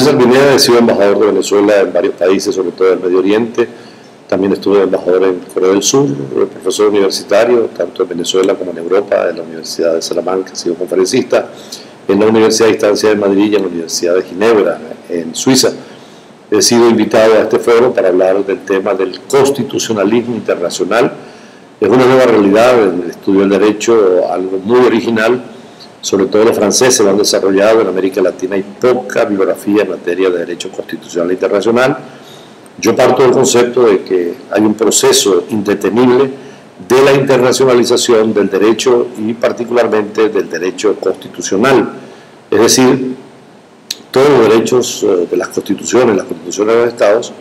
César Pineda, he sido embajador de Venezuela en varios países, sobre todo en el Medio Oriente. También estuve embajador en Corea del Sur, profesor universitario, tanto en Venezuela como en Europa, en la Universidad de Salamanca, he sido conferencista, en la Universidad de Distancia de Madrid y en la Universidad de Ginebra, en Suiza. He sido invitado a este foro para hablar del tema del constitucionalismo internacional. Es una nueva realidad en el estudio del derecho, algo muy original. Sobre todo los franceses lo han desarrollado. En América Latina hay poca bibliografía en materia de derecho constitucional internacional. Yo parto del concepto de que hay un proceso indetenible de la internacionalización del derecho y particularmente del derecho constitucional. Es decir, todos los derechos de las constituciones de los estados,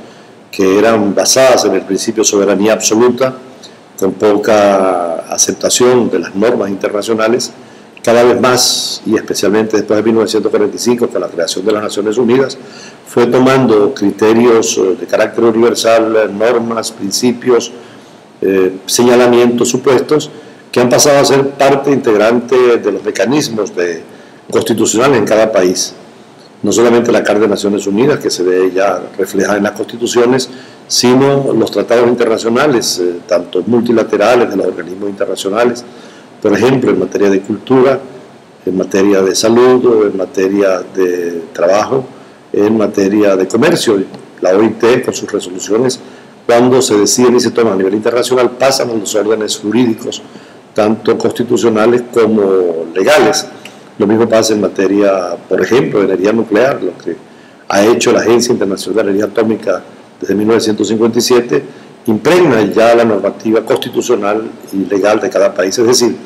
que eran basadas en el principio de soberanía absoluta, con poca aceptación de las normas internacionales, cada vez más, y especialmente después de 1945, con la creación de las Naciones Unidas, fue tomando criterios de carácter universal, normas, principios, señalamientos, supuestos, que han pasado a ser parte integrante de los mecanismos constitucionales en cada país. No solamente la Carta de Naciones Unidas, que se ve ya reflejada en las constituciones, sino los tratados internacionales, tanto multilaterales de los organismos internacionales, por ejemplo, en materia de cultura, en materia de salud, en materia de trabajo, en materia de comercio. La OIT, con sus resoluciones, cuando se deciden y se toman a nivel internacional, pasan a los órdenes jurídicos, tanto constitucionales como legales. Lo mismo pasa en materia, por ejemplo, de energía nuclear, lo que ha hecho la Agencia Internacional de Energía Atómica desde 1957, impregna ya la normativa constitucional y legal de cada país. Es decir,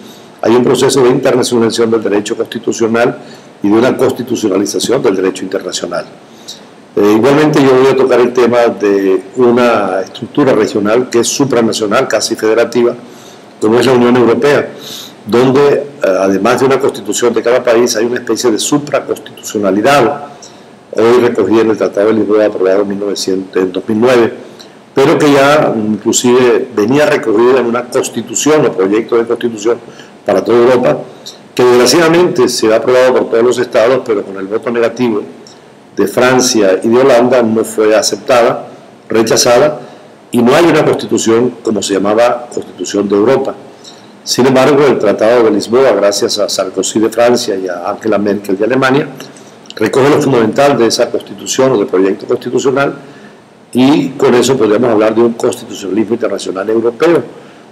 hay un proceso de internacionalización del derecho constitucional y de una constitucionalización del derecho internacional. Igualmente yo voy a tocar el tema de una estructura regional que es supranacional, casi federativa, como es la Unión Europea, donde además de una constitución de cada país hay una especie de supraconstitucionalidad, hoy recogida en el Tratado de Lisboa aprobado en 2009, pero que ya inclusive venía recogida en una constitución o proyecto de constitución para toda Europa, que desgraciadamente se ha aprobado por todos los estados, pero con el voto negativo de Francia y de Holanda no fue aceptada, rechazada, y no hay una constitución como se llamaba Constitución de Europa. Sin embargo, el Tratado de Lisboa, gracias a Sarkozy de Francia y a Angela Merkel de Alemania, recoge lo fundamental de esa constitución o de proyecto constitucional, y con eso podríamos hablar de un constitucionalismo internacional europeo.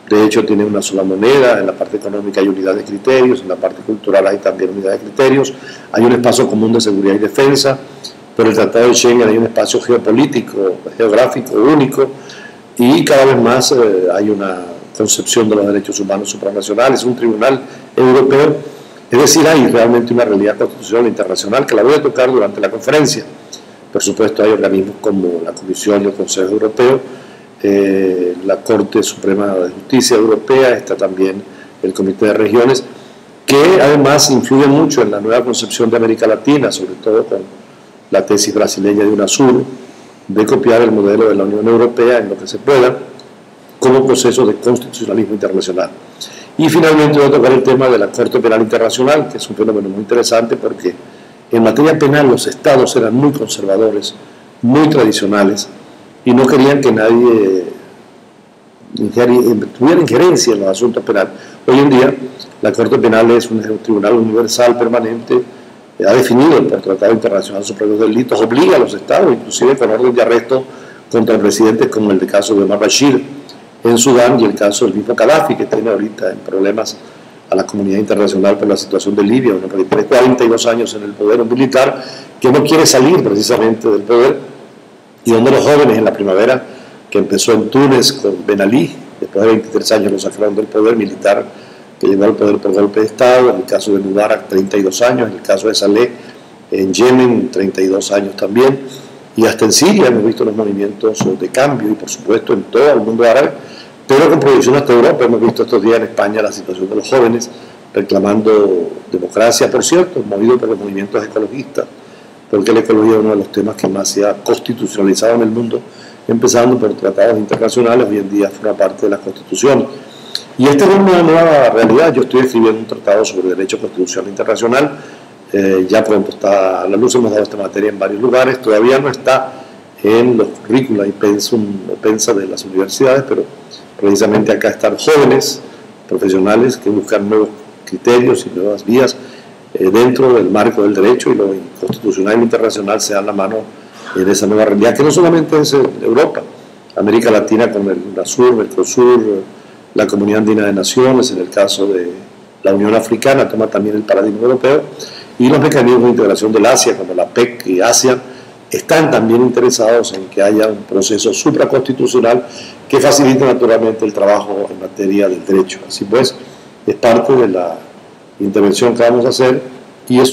De hecho, tiene una sola moneda, en la parte económica hay unidad de criterios, en la parte cultural hay también unidad de criterios, hay un espacio común de seguridad y defensa, por el Tratado de Schengen hay un espacio geopolítico, geográfico único, y cada vez más hay una concepción de los derechos humanos supranacionales, un tribunal europeo. Es decir, hay realmente una realidad constitucional internacional que la voy a tocar durante la conferencia. Por supuesto, hay organismos como la Comisión y el Consejo Europeo, la Corte Suprema de Justicia Europea, está también el Comité de Regiones, que además influyen mucho en la nueva concepción de América Latina, sobre todo con la tesis brasileña de UNASUR, de copiar el modelo de la Unión Europea en lo que se pueda, como proceso de constitucionalismo internacional. Y finalmente voy a tocar el tema de la Corte Penal Internacional, que es un fenómeno muy interesante porque en materia penal los estados eran muy conservadores, muy tradicionales, y no querían que nadie tuviera injerencia en los asuntos penales. Hoy en día la Corte Penal es un tribunal universal permanente, ha definido por Tratado Internacional sobre los delitos, obliga a los estados, inclusive con orden de arresto contra presidentes como el caso de Omar Bashir en Sudán y el caso del mismo Gaddafi, que tiene ahorita en problemas a la comunidad internacional por la situación de Libia, uno que tiene 42 años en el poder, un militar que no quiere salir precisamente del poder, y donde los jóvenes en la primavera, que empezó en Túnez con Ben Ali, después de 23 años lo sacaron del poder militar, que llegó al poder por golpe de Estado, en el caso de Mubarak 32 años, en el caso de Saleh en Yemen 32 años también, y hasta en Siria hemos visto los movimientos de cambio, y por supuesto en todo el mundo árabe, pero con proyección hasta Europa. Hemos visto estos días en España la situación de los jóvenes reclamando democracia, por cierto, movido por los movimientos ecologistas, porque la ecología es uno de los temas que más se ha constitucionalizado en el mundo, empezando por tratados internacionales, hoy en día forma parte de la Constitución. Y esta es una nueva realidad. Yo estoy escribiendo un tratado sobre derecho constitucional internacional, ya pronto está a la luz. Hemos dado esta materia en varios lugares, todavía no está en los currícula y pensa de las universidades, pero precisamente acá están jóvenes profesionales que buscan nuevos criterios y nuevas vías dentro del marco del derecho, y lo constitucional e internacional se dan la mano en esa nueva realidad, que no solamente es Europa, América Latina con el UNASUR, Mercosur, la Comunidad Andina de Naciones, en el caso de la Unión Africana, toma también el paradigma europeo, y los mecanismos de integración del Asia, como la PEC y ASEAN, están también interesados en que haya un proceso supraconstitucional que facilite naturalmente el trabajo en materia del derecho. Así pues, es parte de la intervención que vamos a hacer, y es